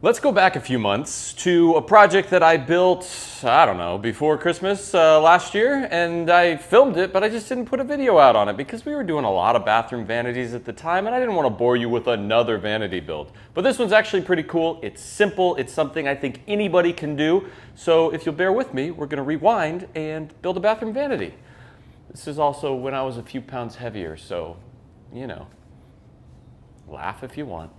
Let's go back a few months to a project that I built, I don't know, before Christmas last year, and I filmed it, but I just didn't put a video out on it because we were doing a lot of bathroom vanities at the time, and I didn't want to bore you with another vanity build. But this one's actually pretty cool. It's simple. It's something I think anybody can do. So if you'll bear with me, we're going to rewind and build a bathroom vanity. This is also when I was a few pounds heavier, so, you know, laugh if you want.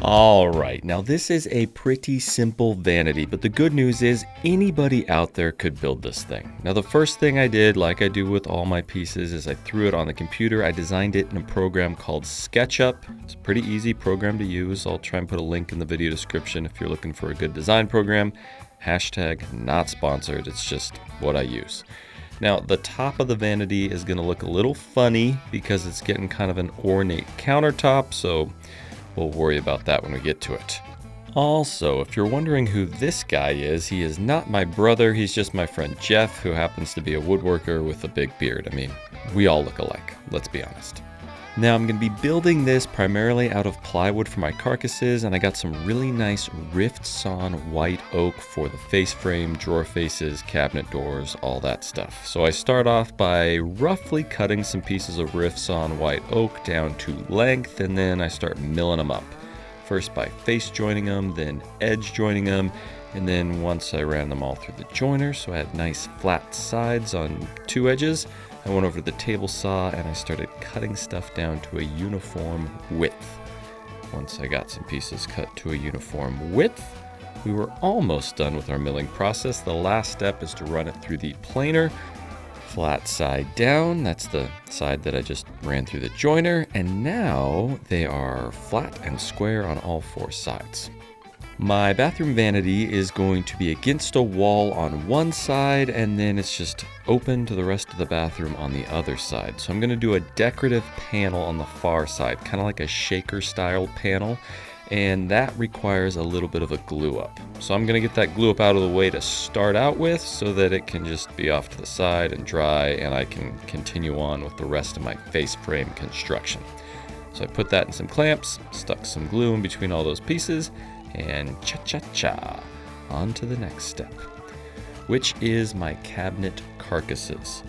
All right, now this is a pretty simple vanity, but the good news is anybody out there could build this thing. Now the first thing I did, like I do with all my pieces, is I threw it on the computer. I designed it in a program called SketchUp. It's a pretty easy program to use. I'll try and put a link in the video description if you're looking for a good design program. Hashtag not sponsored, it's just what I use. Now the top of the vanity is gonna look a little funny because it's getting kind of an ornate countertop, so we'll worry about that when we get to it. Also, if you're wondering who this guy is, he is not my brother, he's just my friend Jeff, who happens to be a woodworker with a big beard. I mean, we all look alike, let's be honest. Now I'm going to be building this primarily out of plywood for my carcasses, and I got some really nice rift sawn white oak for the face frame, drawer faces, cabinet doors, all that stuff. So I start off by roughly cutting some pieces of rift sawn white oak down to length, and then I start milling them up. First by face joining them, then edge joining them, and then once I ran them all through the joiner, so I had nice flat sides on two edges, I went over to the table saw and I started cutting stuff down to a uniform width. Once I got some pieces cut to a uniform width, we were almost done with our milling process. The last step is to run it through the planer, flat side down. That's the side that I just ran through the joiner, and now they are flat and square on all four sides. My bathroom vanity is going to be against a wall on one side, and then it's just open to the rest of the bathroom on the other side. So I'm going to do a decorative panel on the far side, kind of like a shaker style panel, and that requires a little bit of a glue up. So I'm going to get that glue up out of the way to start out with so that it can just be off to the side and dry, and I can continue on with the rest of my face frame construction. So I put that in some clamps, stuck some glue in between all those pieces, and cha-cha-cha, on to the next step, which is my cabinet carcasses.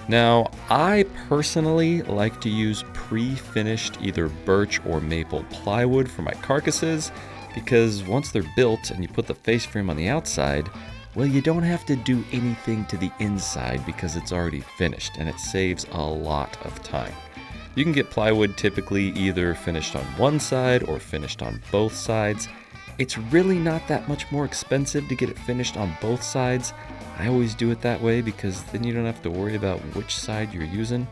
Now, I personally like to use pre-finished either birch or maple plywood for my carcasses because once they're built and you put the face frame on the outside, well, you don't have to do anything to the inside because it's already finished, and it saves a lot of time. You can get plywood typically either finished on one side or finished on both sides. It's really not that much more expensive to get it finished on both sides. I always do it that way because then you don't have to worry about which side you're using.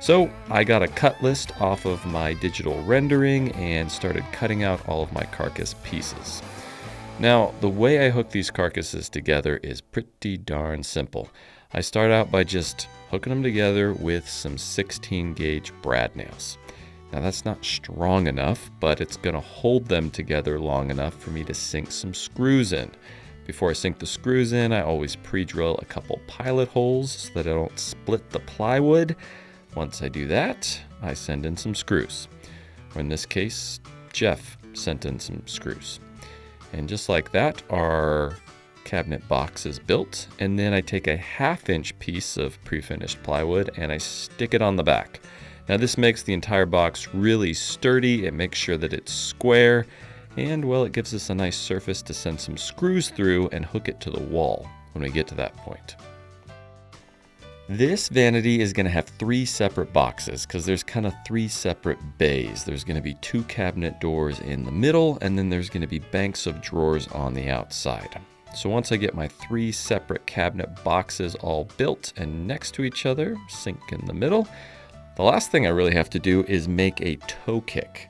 So I got a cut list off of my digital rendering and started cutting out all of my carcass pieces. Now, the way I hook these carcasses together is pretty darn simple. I start out by just hooking them together with some 16 gauge brad nails. Now that's not strong enough, but it's going to hold them together long enough for me to sink some screws in. Before I sink the screws in, I always pre-drill a couple pilot holes so that I don't split the plywood. Once I do that, I send in some screws. Or in this case, Jeff sent in some screws. And just like that, our cabinet box is built. And then I take a 1/2-inch piece of pre-finished plywood and I stick it on the back. Now this makes the entire box really sturdy. It makes sure that it's square, and well, it gives us a nice surface to send some screws through and hook it to the wall when we get to that point. This vanity is going to have 3 separate boxes because there's kind of 3 separate bays. There's going to be 2 cabinet doors in the middle, and then there's going to be banks of drawers on the outside. So once I get my 3 separate cabinet boxes all built and next to each other, sink in the middle, the last thing I really have to do is make a toe kick.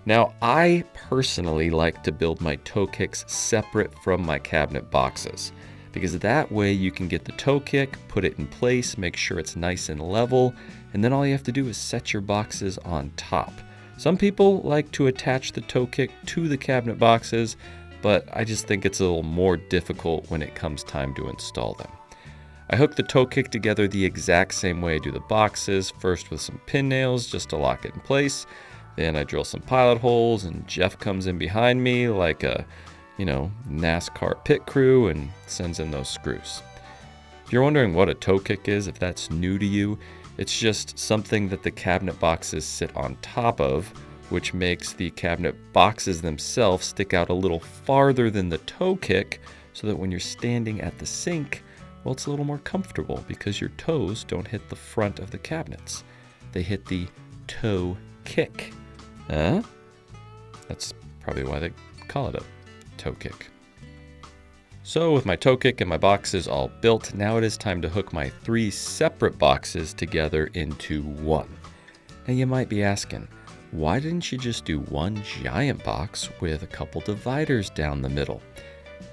Now, I personally like to build my toe kicks separate from my cabinet boxes because that way you can get the toe kick, put it in place, make sure it's nice and level, and then all you have to do is set your boxes on top. Some people like to attach the toe kick to the cabinet boxes. but I just think it's a little more difficult when it comes time to install them. I hook the toe kick together the exact same way I do the boxes, first with some pin nails just to lock it in place. Then I drill some pilot holes and Jeff comes in behind me like a, NASCAR pit crew and sends in those screws. If you're wondering what a toe kick is, if that's new to you, it's just something that the cabinet boxes sit on top of, which makes the cabinet boxes themselves stick out a little farther than the toe kick so that when you're standing at the sink, well, it's a little more comfortable because your toes don't hit the front of the cabinets. They hit the toe kick. Huh? That's probably why they call it a toe kick. So with my toe kick and my boxes all built, now it is time to hook my 3 separate boxes together into one. Now you might be asking, why didn't you just do one giant box with a couple dividers down the middle?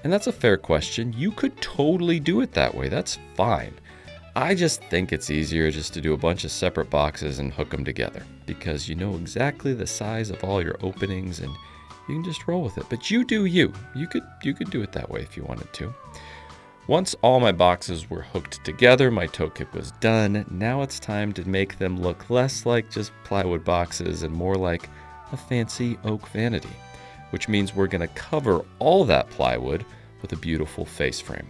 And that's a fair question. You could totally do it that way. That's fine. I just think it's easier just to do a bunch of separate boxes and hook them together because you know exactly the size of all your openings and you can just roll with it. But you do you. You could do it that way if you wanted to. Once all my boxes were hooked together, my toe kick was done. Now it's time to make them look less like just plywood boxes and more like a fancy oak vanity, which means we're going to cover all that plywood with a beautiful face frame.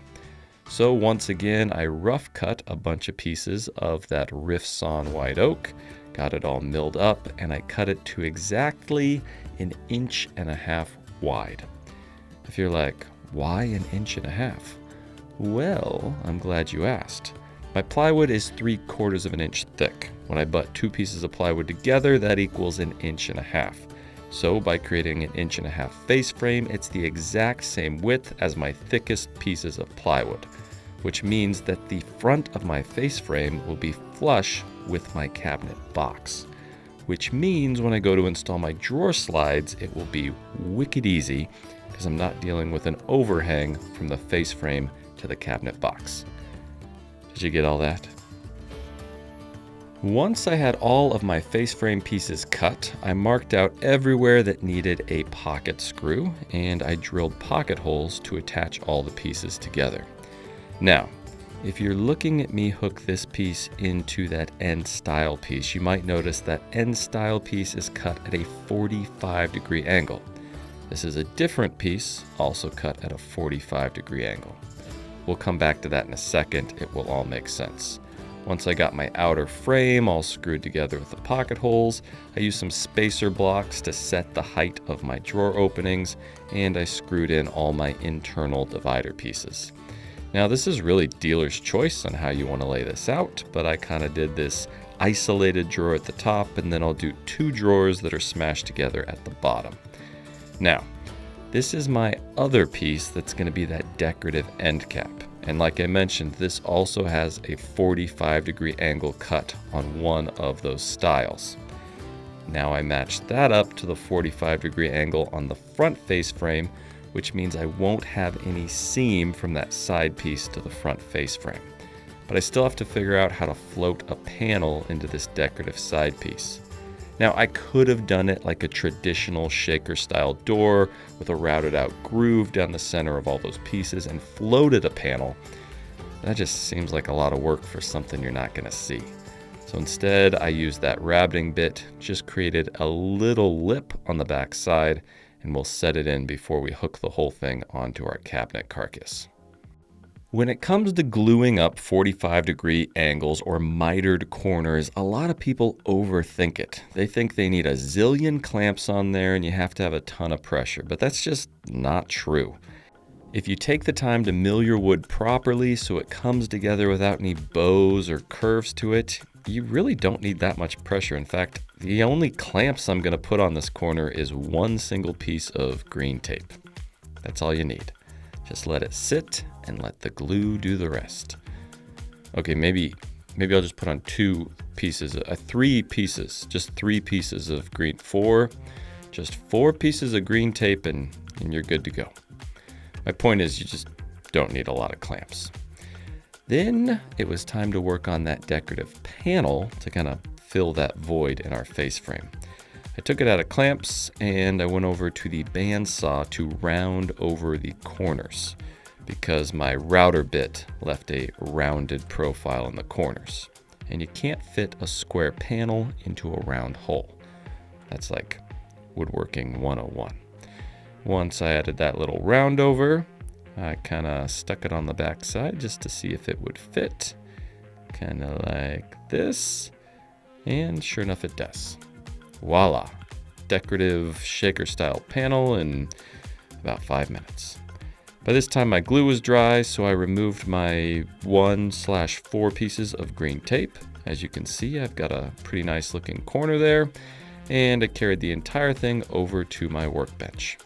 So once again, I rough cut a bunch of pieces of that rift sawn white oak, got it all milled up, and I cut it to exactly 1.5 inches wide. If you're like, why 1.5 inches? Well, I'm glad you asked. My plywood is 3/4 of an inch thick. When I butt 2 pieces of plywood together, that equals 1.5 inches. So by creating 1.5 inches face frame, it's the exact same width as my thickest pieces of plywood, which means that the front of my face frame will be flush with my cabinet box, which means when I go to install my drawer slides, it will be wicked easy because I'm not dealing with an overhang from the face frame to the cabinet box. Did you get all that? Once I had all of my face frame pieces cut, I marked out everywhere that needed a pocket screw, and I drilled pocket holes to attach all the pieces together. Now, if you're looking at me hook this piece into that end style piece, you might notice that end style piece is cut at a 45-degree angle. This is a different piece, also cut at a 45-degree angle. We'll come back to that in a second. It will all make sense. Once I got my outer frame all screwed together with the pocket holes, I used some spacer blocks to set the height of my drawer openings, and I screwed in all my internal divider pieces. Now this is really dealer's choice on how you want to lay this out, but I kind of did this isolated drawer at the top, and then I'll do 2 drawers that are smashed together at the bottom. Now, this is my other piece that's going to be that decorative end cap. And like I mentioned, this also has a 45-degree angle cut on one of those styles. Now I matched that up to the 45-degree angle on the front face frame, which means I won't have any seam from that side piece to the front face frame. But I still have to figure out how to float a panel into this decorative side piece. Now I could have done it like a traditional shaker style door with a routed out groove down the center of all those pieces and floated a panel. That just seems like a lot of work for something you're not going to see. So instead I used that rabbiting bit, just created a little lip on the back side, and we'll set it in before we hook the whole thing onto our cabinet carcass. When it comes to gluing up 45-degree angles or mitered corners, a lot of people overthink it. They think they need a zillion clamps on there and you have to have a ton of pressure, but that's just not true. If you take the time to mill your wood properly so it comes together without any bows or curves to it, you really don't need that much pressure. In fact, the only clamps I'm going to put on this corner is 1 single piece of green tape. That's all you need. Just let it sit and let the glue do the rest. Okay, maybe I'll just put on 2 pieces, 3 pieces, just 3 pieces of green, 4 pieces of green tape and you're good to go. My point is you just don't need a lot of clamps. Then it was time to work on that decorative panel to kind of fill that void in our face frame. I took it out of clamps and I went over to the bandsaw to round over the corners because my router bit left a rounded profile in the corners. And you can't fit a square panel into a round hole. That's like Woodworking 101. Once I added that little round over, I kind of stuck it on the back side just to see if it would fit. Kind of like this. And sure enough, it does. Voila! Decorative shaker style panel in about 5 minutes. By this time my glue was dry, so I removed my 1/4 pieces of green tape. As you can see, I've got a pretty nice looking corner there, and I carried the entire thing over to my workbench.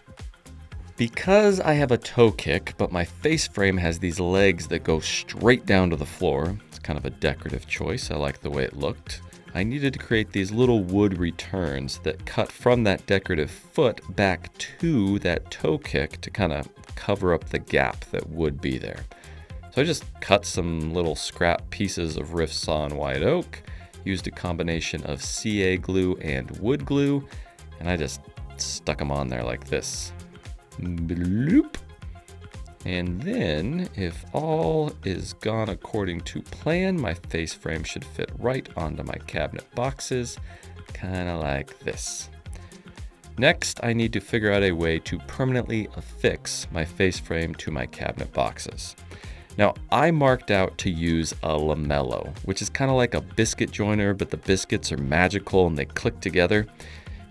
Because I have a toe kick, but my face frame has these legs that go straight down to the floor, it's kind of a decorative choice. I like the way it looked. I needed to create these little wood returns that cut from that decorative foot back to that toe kick to kind of cover up the gap that would be there. So I just cut some little scrap pieces of rift sawn white oak, used a combination of CA glue and wood glue, and I just stuck them on there like this. Bloop. And then, if all is gone according to plan, my face frame should fit right onto my cabinet boxes, kind of like this. Next, I need to figure out a way to permanently affix my face frame to my cabinet boxes. Now, I marked out to use a lamello, which is kind of like a biscuit joiner, but the biscuits are magical and they click together.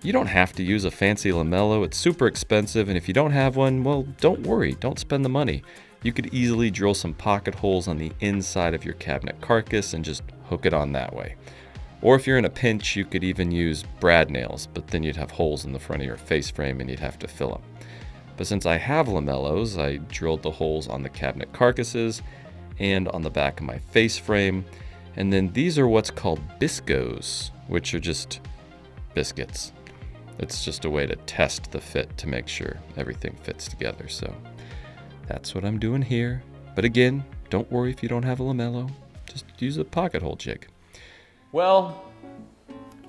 You don't have to use a fancy lamello, it's super expensive, and if you don't have one, well, don't worry, don't spend the money. You could easily drill some pocket holes on the inside of your cabinet carcass and just hook it on that way. Or if you're in a pinch, you could even use brad nails, but then you'd have holes in the front of your face frame and you'd have to fill them. But since I have lamellos, I drilled the holes on the cabinet carcasses and on the back of my face frame. And then these are what's called biscos, which are just biscuits. It's just a way to test the fit to make sure everything fits together. So that's what I'm doing here. But again, don't worry if you don't have a lamello. Just use a pocket hole jig. Well,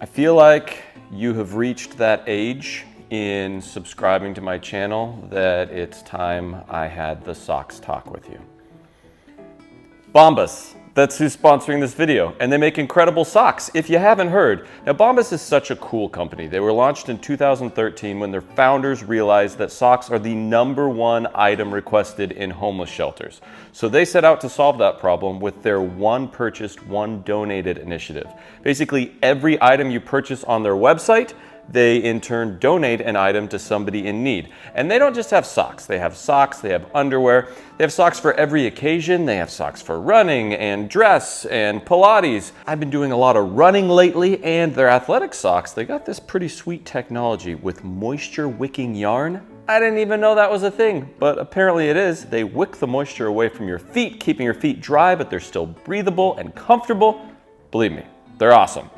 I feel like you have reached that age in subscribing to my channel that it's time I had the socks talk with you. Bombas. That's who's sponsoring this video, and they make incredible socks, if you haven't heard. Now, Bombas is such a cool company. They were launched in 2013 when their founders realized that socks are the #1 item requested in homeless shelters. So they set out to solve that problem with their one purchased, one donated initiative. Basically, every item you purchase on their website, they in turn donate an item to somebody in need. And they don't just have socks, they have underwear, they have socks for every occasion, they have socks for running and dress and Pilates. I've been doing a lot of running lately, and their athletic socks, they got this pretty sweet technology with moisture wicking yarn. I didn't even know that was a thing, but apparently it is. They wick the moisture away from your feet, keeping your feet dry, but they're still breathable and comfortable. Believe me, they're awesome.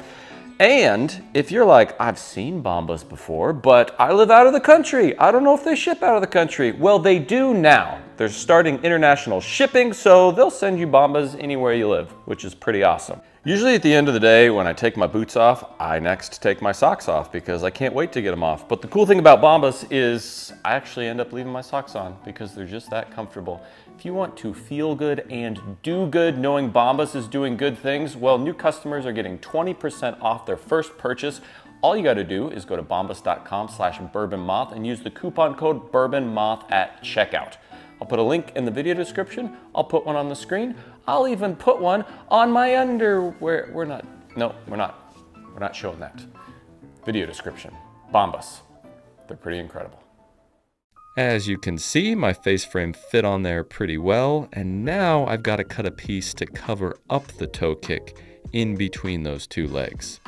And if you're like, I've seen Bombas before, but I live out of the country, I don't know if they ship out of the country. Well, they do now. They're starting international shipping, so they'll send you Bombas anywhere you live, which is pretty awesome. Usually at the end of the day, when I take my boots off, I next take my socks off because I can't wait to get them off. But the cool thing about Bombas is I actually end up leaving my socks on because they're just that comfortable. If you want to feel good and do good knowing Bombas is doing good things, well, new customers are getting 20% off their first purchase. All you got to do is go to bombas.com/bourbonmoth and use the coupon code bourbonmoth at checkout. I'll put a link in the video description. I'll put one on the screen. I'll even put one on my underwear. We're not showing that. Video description. Bombas. They're pretty incredible. As you can see, my face frame fit on there pretty well, and now I've got to cut a piece to cover up the toe kick in between those two legs.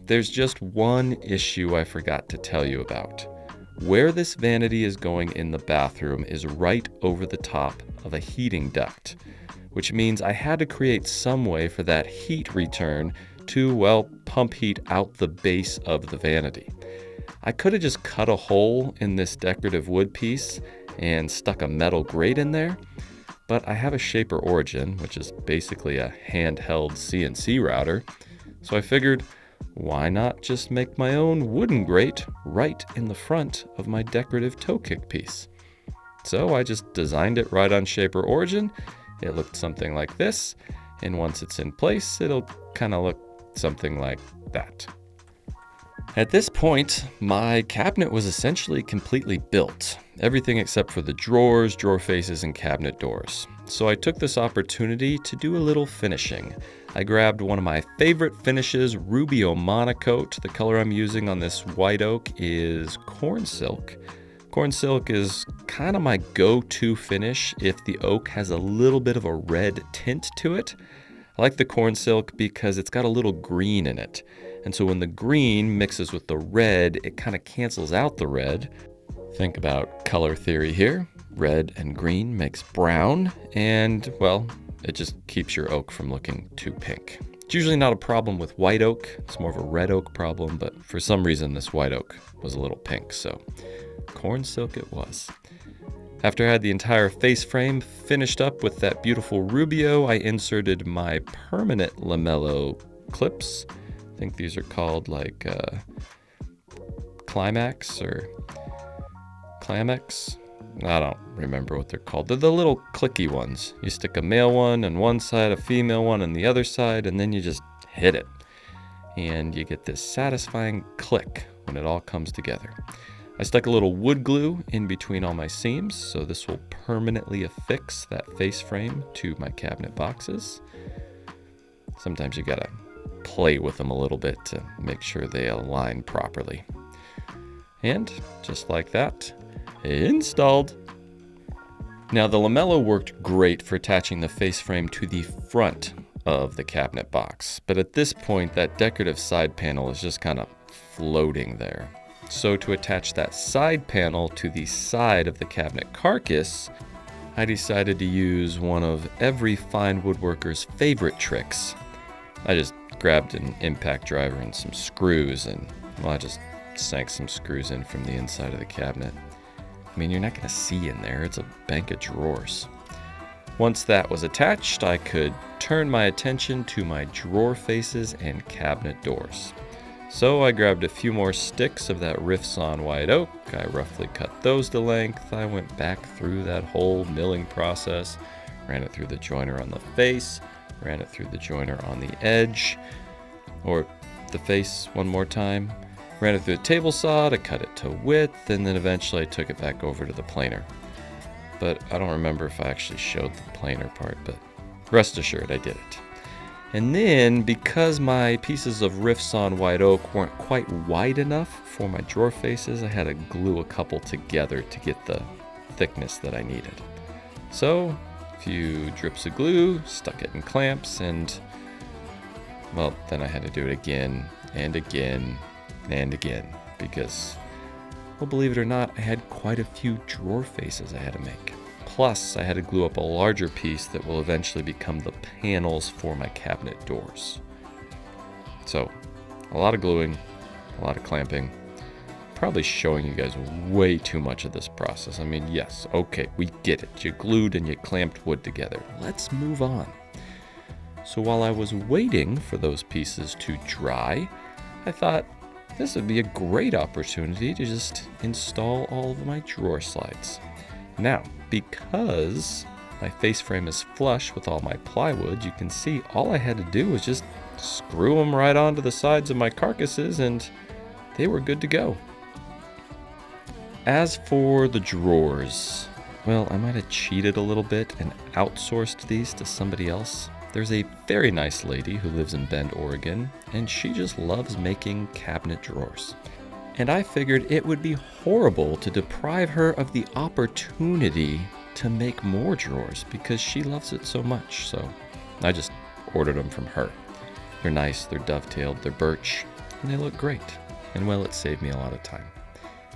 There's just one issue I forgot to tell you about. Where this vanity is going in the bathroom is right over the top of a heating duct, which means I had to create some way for that heat return to, well, pump heat out the base of the vanity. I could have just cut a hole in this decorative wood piece and stuck a metal grate in there, but I have a Shaper Origin, which is basically a handheld CNC router, so I figured, why not just make my own wooden grate right in the front of my decorative toe kick piece? So I just designed it right on Shaper Origin. It looked something like this, and once it's in place, it'll kind of look something like that. At this point, my cabinet was essentially completely built. Everything except for the drawers, drawer faces, and cabinet doors. So I took this opportunity to do a little finishing. I grabbed one of my favorite finishes, Rubio Monocoat. The color I'm using on this white oak is Corn Silk. Corn Silk is kind of my go-to finish if the oak has a little bit of a red tint to it. I like the Corn Silk because it's got a little green in it. And so when the green mixes with the red, it kind of cancels out the red. Think about color theory here. Red and green makes brown, and well, it just keeps your oak from looking too pink. It's usually not a problem with white oak. It's more of a red oak problem, but for some reason this white oak was a little pink, so Corn Silk it was. After I had the entire face frame finished up with that beautiful Rubio, I inserted my permanent lamello clips. I think these are called like Climax or Clamex. I don't remember what they're called. They're the little clicky ones. You stick a male one on one side, a female one on the other side, and then you just hit it. And you get this satisfying click when it all comes together. I stuck a little wood glue in between all my seams, so this will permanently affix that face frame to my cabinet boxes. Sometimes you gotta play with them a little bit to make sure they align properly. And just like that, installed. Now the lamello worked great for attaching the face frame to the front of the cabinet box, but at this point that decorative side panel is just kind of floating there. So to attach that side panel to the side of the cabinet carcass, I decided to use one of every fine woodworker's favorite tricks. I just grabbed an impact driver and some screws, and well, I just sank some screws in from the inside of the cabinet. I mean, you're not going to see in there. It's a bank of drawers. Once that was attached, I could turn my attention to my drawer faces and cabinet doors. So I grabbed a few more sticks of that Riffs on white oak. I roughly cut those to length. I went back through that whole milling process, ran it through the joiner on the face, ran it through the joiner on the edge, or the face one more time, ran it through the table saw to cut it to width, and then eventually I took it back over to the planer. But I don't remember if I actually showed the planer part, but rest assured I did it. And then, because my pieces of Riffs on white oak weren't quite wide enough for my drawer faces, I had to glue a couple together to get the thickness that I needed. So, a few drips of glue, stuck it in clamps, and well, then I had to do it again and again and again because, well, believe it or not, I had quite a few drawer faces I had to make. Plus, I had to glue up a larger piece that will eventually become the panels for my cabinet doors. So, a lot of gluing, a lot of clamping. Probably showing you guys way too much of this process. I mean, yes, okay, we get it. You glued and you clamped wood together. Let's move on. So while I was waiting for those pieces to dry, I thought this would be a great opportunity to just install all of my drawer slides. Now, because my face frame is flush with all my plywood, you can see all I had to do was just screw them right onto the sides of my carcasses and they were good to go. As for the drawers, well, I might have cheated a little bit and outsourced these to somebody else. There's a very nice lady who lives in Bend, Oregon, and she just loves making cabinet drawers. And I figured it would be horrible to deprive her of the opportunity to make more drawers because she loves it so much. So I just ordered them from her. They're nice, they're dovetailed, they're birch, and they look great. And well, it saved me a lot of time.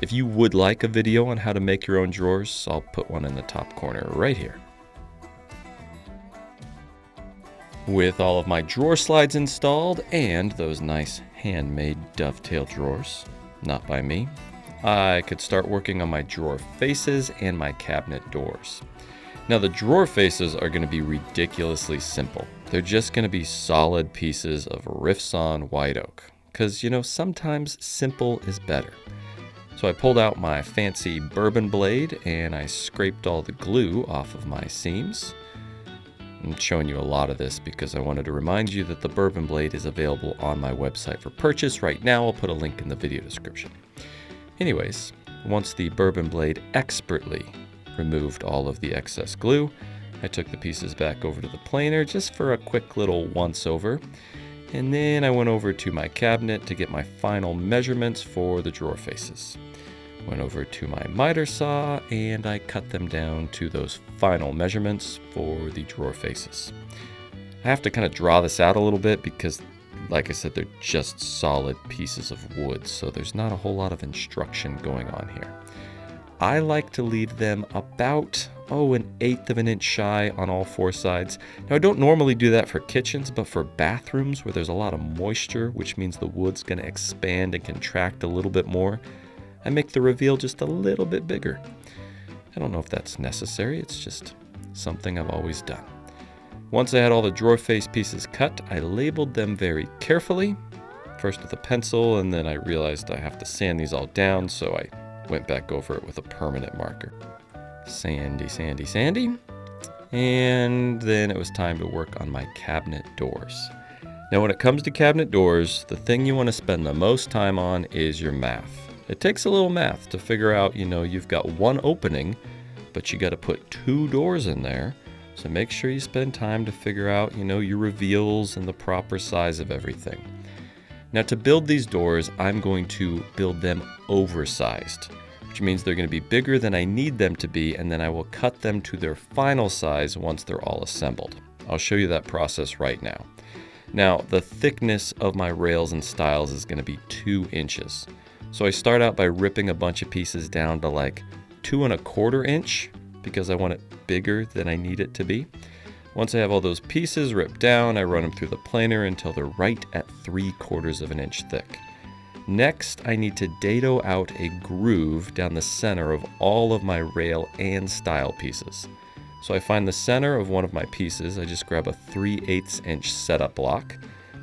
If you would like a video on how to make your own drawers, I'll put one in the top corner right here. With all of my drawer slides installed and those nice handmade dovetail drawers, not by me, I could start working on my drawer faces and my cabinet doors. Now the drawer faces are going to be ridiculously simple. They're just going to be solid pieces of Riffs on white oak. because, sometimes simple is better. So I pulled out my fancy Bourbon blade and I scraped all the glue off of my seams. I'm showing you a lot of this because I wanted to remind you that the Bourbon blade is available on my website for purchase right now. I'll put a link in the video description. Anyways, once the Bourbon blade expertly removed all of the excess glue, I took the pieces back over to the planer just for a quick little once over. And then I went over to my cabinet to get my final measurements for the drawer faces. Went over to my miter saw and I cut them down to those final measurements for the drawer faces. I have to kind of draw this out a little bit because, like I said, they're just solid pieces of wood, so there's not a whole lot of instruction going on here. I like to leave them about, 1/8 of an inch shy on all four sides. Now, I don't normally do that for kitchens, but for bathrooms where there's a lot of moisture, which means the wood's going to expand and contract a little bit more, I make the reveal just a little bit bigger. I don't know if that's necessary, it's just something I've always done. Once I had all the drawer face pieces cut, I labeled them very carefully, first with a pencil, and then I realized I have to sand these all down, so I went back over it with a permanent marker. Sandy, sandy, sandy. And then it was time to work on my cabinet doors. Now, when it comes to cabinet doors, the thing you want to spend the most time on is your math. It takes a little math to figure out, you've got one opening, but you got to put 2 doors in there. So make sure you spend time to figure out, your reveals and the proper size of everything. Now, to build these doors, I'm going to build them oversized, which means they're going to be bigger than I need them to be, and then I will cut them to their final size once they're all assembled. I'll show you that process right now. Now, the thickness of my rails and stiles is going to be 2 inches. So I start out by ripping a bunch of pieces down to like 2 1/4 inch because I want it bigger than I need it to be. Once I have all those pieces ripped down, I run them through the planer until they're right at 3/4 of an inch thick. Next, I need to dado out a groove down the center of all of my rail and stile pieces. So I find the center of one of my pieces, I just grab a 3/8 inch setup block,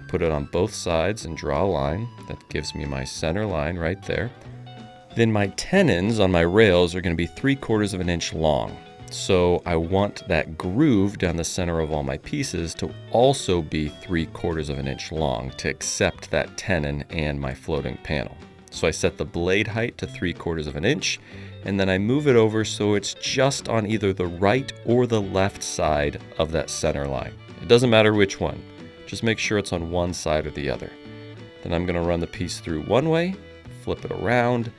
put it on both sides and draw a line. That gives me my center line right there. Then my tenons on my rails are going to be 3/4 of an inch long. So I want that groove down the center of all my pieces to also be 3/4 of an inch long to accept that tenon and my floating panel. So I set the blade height to 3/4 of an inch, and then I move it over so it's just on either the right or the left side of that center line. It doesn't matter which one, just make sure it's on one side or the other. Then I'm going to run the piece through one way, flip it around,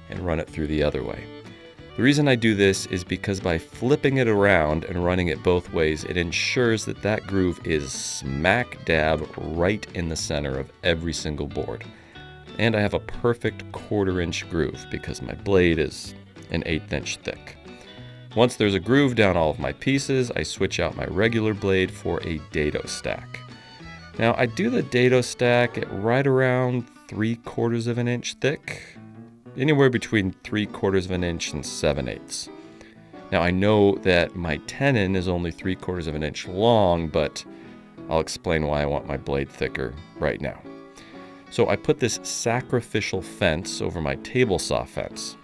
and run it through the other way. The reason I do this is because by flipping it around and running it both ways, it ensures that that groove is smack dab right in the center of every single board. And I have a perfect 1/4 inch groove because my blade is an 1/8 inch thick. Once there's a groove down all of my pieces, I switch out my regular blade for a dado stack. Now I do the dado stack at right around 3/4 of an inch thick. Anywhere between 3/4 of an inch and 7/8. Now I know that my tenon is only 3/4 of an inch long, but I'll explain why I want my blade thicker right now. So I put this sacrificial fence over my table saw fence.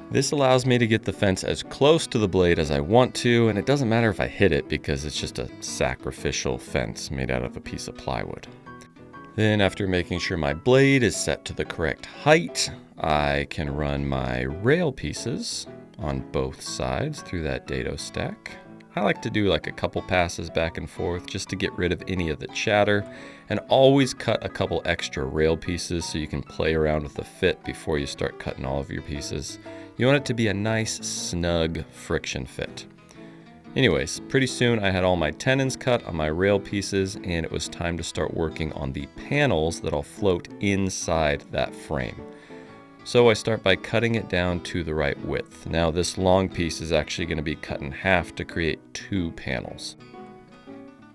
This allows me to get the fence as close to the blade as I want to, and it doesn't matter if I hit it because it's just a sacrificial fence made out of a piece of plywood. Then after making sure my blade is set to the correct height, I can run my rail pieces on both sides through that dado stack. I like to do like a couple passes back and forth just to get rid of any of the chatter, and always cut a couple extra rail pieces so you can play around with the fit before you start cutting all of your pieces. You want it to be a nice, snug friction fit. Anyways, pretty soon I had all my tenons cut on my rail pieces, and it was time to start working on the panels that'll float inside that frame. So I start by cutting it down to the right width. Now this long piece is actually going to be cut in half to create 2 panels.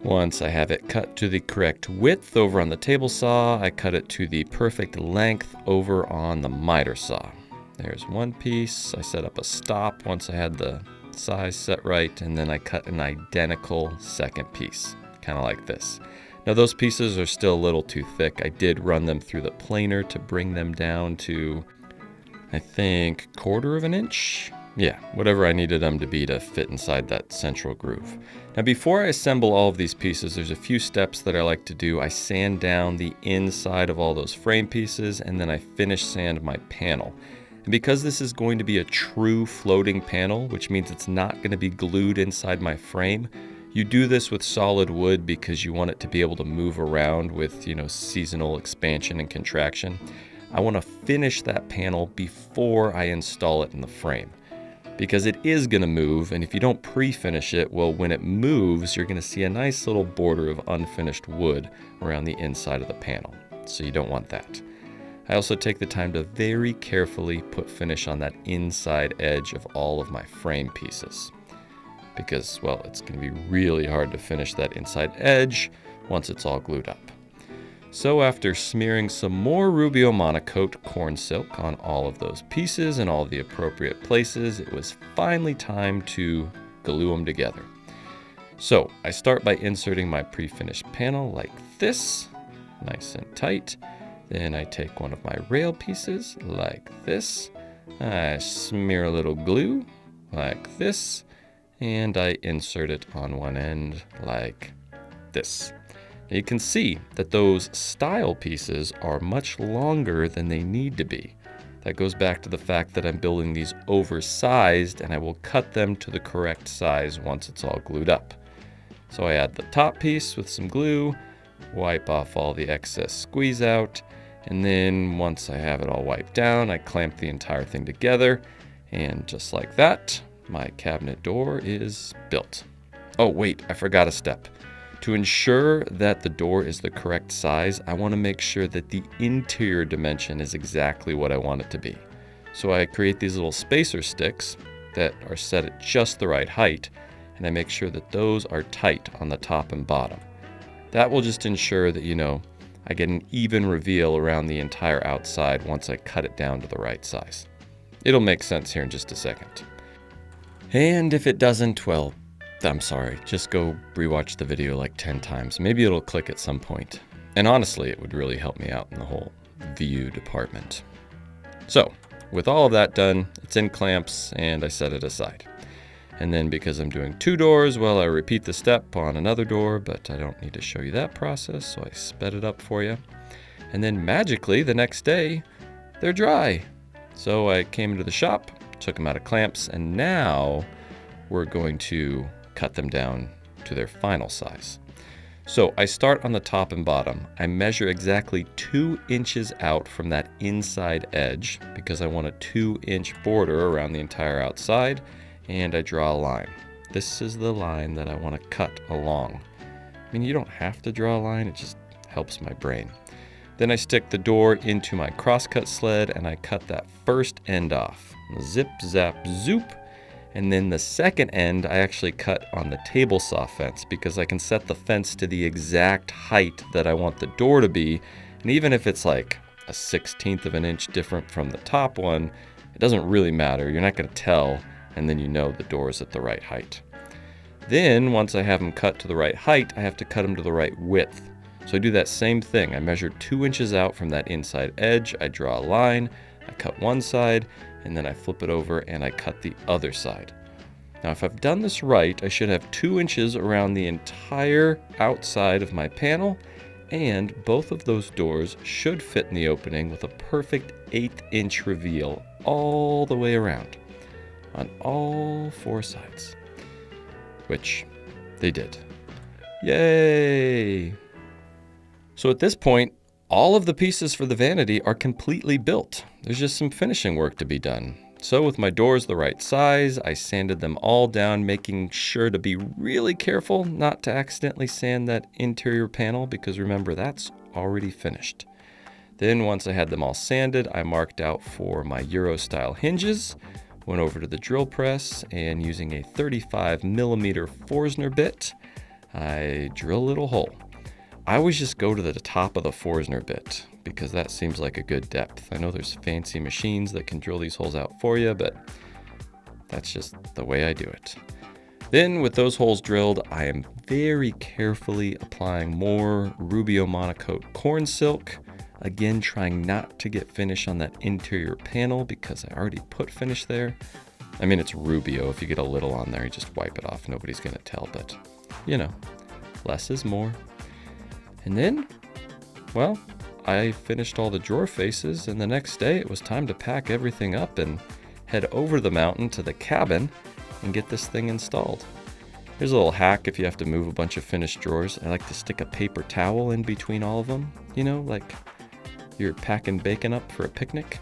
Once I have it cut to the correct width over on the table saw, I cut it to the perfect length over on the miter saw. There's one piece. I set up a stop once I had the size set right, and then I cut an identical second piece, kind of like this. Now those pieces are still a little too thick. I did run them through the planer to bring them down to, I think, 1/4 of an inch. Yeah, whatever I needed them to be to fit inside that central groove. Now before I assemble all of these pieces, there's a few steps that I like to do. I sand down the inside of all those frame pieces, and then I finish sand my panel. And because this is going to be a true floating panel, which means it's not going to be glued inside my frame, you do this with solid wood because you want it to be able to move around with, seasonal expansion and contraction. I want to finish that panel before I install it in the frame, because it is going to move, and if you don't pre-finish it, well, when it moves, you're going to see a nice little border of unfinished wood around the inside of the panel, so you don't want that. I also take the time to very carefully put finish on that inside edge of all of my frame pieces, because, well, it's going to be really hard to finish that inside edge once it's all glued up. So after smearing some more Rubio Monocoat corn silk on all of those pieces in all the appropriate places, it was finally time to glue them together. So I start by inserting my pre-finished panel like this, nice and tight. Then I take one of my rail pieces like this. I smear a little glue like this, and I insert it on one end like this. Now you can see that those style pieces are much longer than they need to be. That goes back to the fact that I'm building these oversized, and I will cut them to the correct size once it's all glued up. So I add the top piece with some glue, wipe off all the excess squeeze out, and then once I have it all wiped down, I clamp the entire thing together, and just like that, my cabinet door is built. Oh wait, I forgot a step. To ensure that the door is the correct size, I want to make sure that the interior dimension is exactly what I want it to be. So I create these little spacer sticks that are set at just the right height, and I make sure that those are tight on the top and bottom. That will just ensure that, I get an even reveal around the entire outside once I cut it down to the right size. It'll make sense here in just a second. And if it doesn't, well, I'm sorry, just go rewatch the video like 10 times. Maybe it'll click at some point. And honestly, it would really help me out in the whole view department. So, with all of that done, it's in clamps and I set it aside. And then because I'm doing 2 doors, well, I repeat the step on another door, but I don't need to show you that process, so I sped it up for you. And then magically, the next day, they're dry. So I came into the shop, took them out of clamps, and now we're going to cut them down to their final size. So I start on the top and bottom. I measure exactly 2 inches out from that inside edge because I want a 2-inch border around the entire outside, and I draw a line. This is the line that I want to cut along. I mean, you don't have to draw a line, it just helps my brain. Then I stick the door into my crosscut sled and I cut that first end off. Zip, zap, zoop. And then the second end I actually cut on the table saw fence because I can set the fence to the exact height that I want the door to be. And even if it's like a 1/16 of an inch different from the top one, it doesn't really matter. You're not going to tell, and then the door is at the right height. Then once I have them cut to the right height, I have to cut them to the right width. So I do that same thing. I measure 2 inches out from that inside edge. I draw a line, I cut one side, and then I flip it over and I cut the other side. Now if I've done this right, I should have 2 inches around the entire outside of my panel, and both of those doors should fit in the opening with a perfect 1/8 inch reveal all the way around on all 4 sides, which they did. Yay! So at this point, all of the pieces for the vanity are completely built. There's just some finishing work to be done. So with my doors the right size, I sanded them all down, making sure to be really careful not to accidentally sand that interior panel because remember, that's already finished. Then once I had them all sanded, I marked out for my Euro style hinges, went over to the drill press, and using a 35mm Forstner bit, I drill a little hole. I always just go to the top of the Forstner bit because that seems like a good depth. I know there's fancy machines that can drill these holes out for you, but that's just the way I do it. Then with those holes drilled, I am very carefully applying more Rubio Monocoat corn silk. Again, trying not to get finish on that interior panel because I already put finish there. I mean, it's Rubio. If you get a little on there, you just wipe it off. Nobody's gonna tell, but you know, less is more. And then, well, I finished all the drawer faces, and the next day it was time to pack everything up and head over the mountain to the cabin and get this thing installed. Here's a little hack if you have to move a bunch of finished drawers. I like to stick a paper towel in between all of them, you know, like you're packing bacon up for a picnic.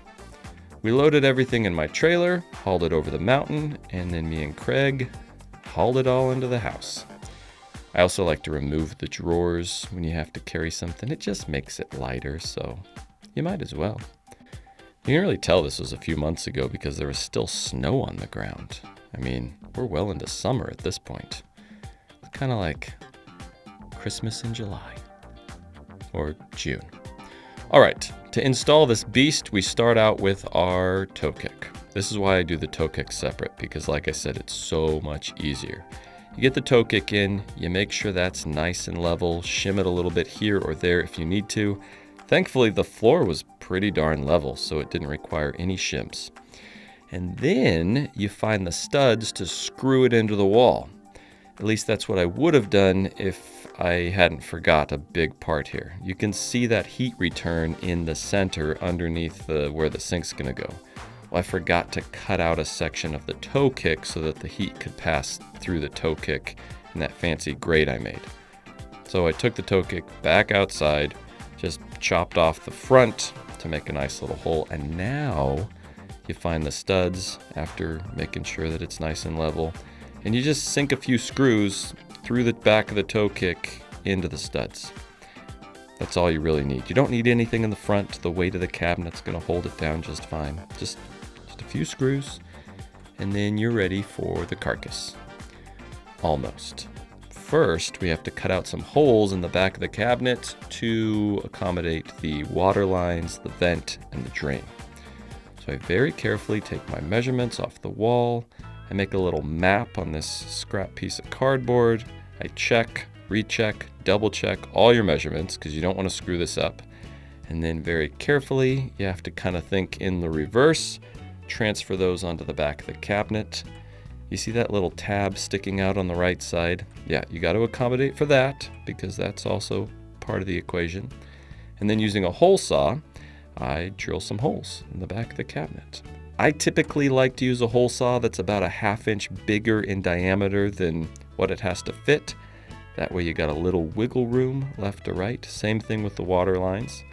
We loaded everything in my trailer, hauled it over the mountain, and then me and Craig hauled it all into the house. I also like to remove the drawers when you have to carry something. It just makes it lighter, so you might as well. You can really tell this was a few months ago because there was still snow on the ground. I mean, we're well into summer at this point. It's kind of like Christmas in July or June. All right, to install this beast, we start out with our toe kick. This is why I do the toe kick separate, because like I said, it's so much easier. You get the toe kick in, you make sure that's nice and level, shim it a little bit here or there if you need to. Thankfully, the floor was pretty darn level, so it didn't require any shims. And then you find the studs to screw it into the wall. At least that's what I would have done if I hadn't forgot a big part here. You can see that heat return in the center underneath where the sink's gonna go. Well, I forgot to cut out a section of the toe kick so that the heat could pass through the toe kick in that fancy grate I made. So I took the toe kick back outside, just chopped off the front to make a nice little hole, and now you find the studs after making sure that it's nice and level, and you just sink a few screws through the back of the toe kick into the studs. That's all you really need. You don't need anything in the front. The weight of the cabinet's gonna hold it down just fine. Just a few screws, and then you're ready for the carcass. Almost. First, we have to cut out some holes in the back of the cabinet to accommodate the water lines, the vent, and the drain. So I very carefully take my measurements off the wall. I make a little map on this scrap piece of cardboard. I check, recheck, double check all your measurements because you don't want to screw this up. And then very carefully, you have to kind of think in the reverse, transfer those onto the back of the cabinet. You see that little tab sticking out on the right side? Yeah, you got to accommodate for that because that's also part of the equation. And then using a hole saw, I drill some holes in the back of the cabinet. I typically like to use a hole saw that's about a 1/2 inch bigger in diameter than what it has to fit. That way you got a little wiggle room left to right. Same thing with the water lines.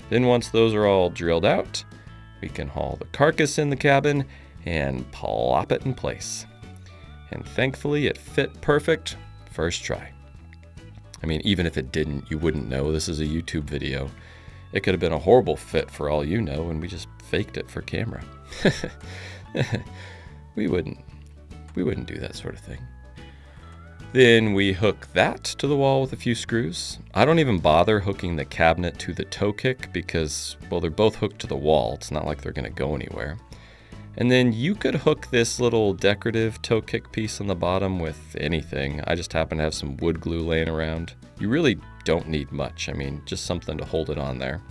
Then once those are all drilled out, we can haul the carcass in the cabin and plop it in place. And thankfully it fit perfect first try. I mean, even if it didn't, you wouldn't know. This is a YouTube video. It could have been a horrible fit for all you know, and we just faked it for camera. We wouldn't do that sort of thing. Then we hook that to the wall with a few screws. I don't even bother hooking the cabinet to the toe kick because, well, they're both hooked to the wall. It's not like they're gonna go anywhere. And then you could hook this little decorative toe kick piece on the bottom with anything. I just happen to have some wood glue laying around. You really don't need much. I mean, just something to hold it on there.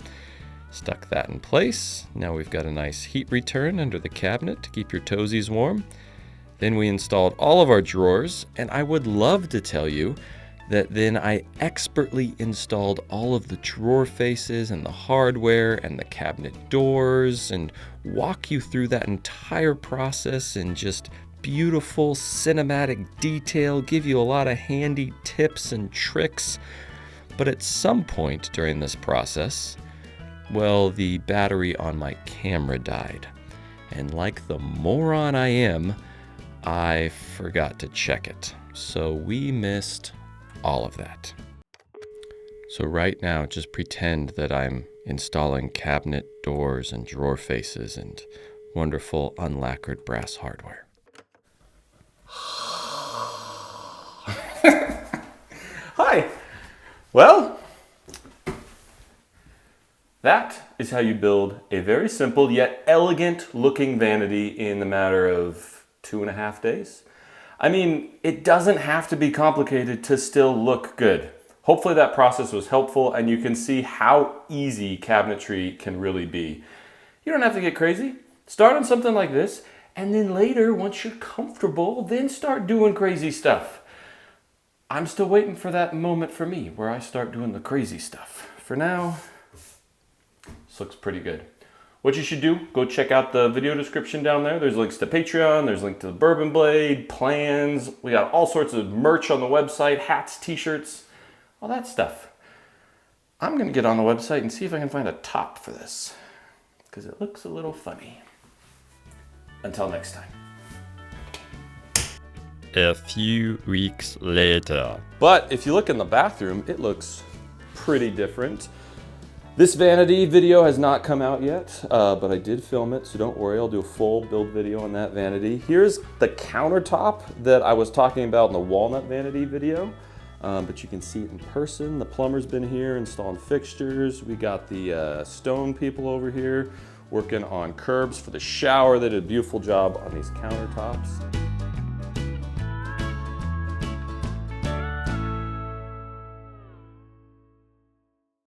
Stuck that in place. Now we've got a nice heat return under the cabinet to keep your toesies warm. Then we installed all of our drawers, and I would love to tell you that then I expertly installed all of the drawer faces and the hardware and the cabinet doors and walk you through that entire process in just beautiful cinematic detail, give you a lot of handy tips and tricks. But at some point during this process, well, the battery on my camera died. And like the moron I am, I forgot to check it. So we missed all of that. So right now, just pretend that I'm installing cabinet doors and drawer faces and wonderful unlacquered brass hardware. Hi. Well, that is how you build a very simple yet elegant looking vanity in the matter of 2.5 days. I mean, it doesn't have to be complicated to still look good. Hopefully that process was helpful and you can see how easy cabinetry can really be. You don't have to get crazy. Start on something like this, and then later, once you're comfortable, then start doing crazy stuff. I'm still waiting for that moment for me where I start doing the crazy stuff. For now, this looks pretty good. What you should do, go check out the video description down there. There's links to Patreon, there's a link to the Bourbon blade, plans. We got all sorts of merch on the website, hats, t-shirts, all that stuff. I'm gonna get on the website and see if I can find a top for this, because it looks a little funny. Until next time. A few weeks later. But if you look in the bathroom, it looks pretty different. This vanity video has not come out yet, but I did film it, so don't worry, I'll do a full build video on that vanity. Here's the countertop that I was talking about in the walnut vanity video, but you can see it in person. The plumber's been here installing fixtures. We got the stone people over here working on curbs for the shower. They did a beautiful job on these countertops.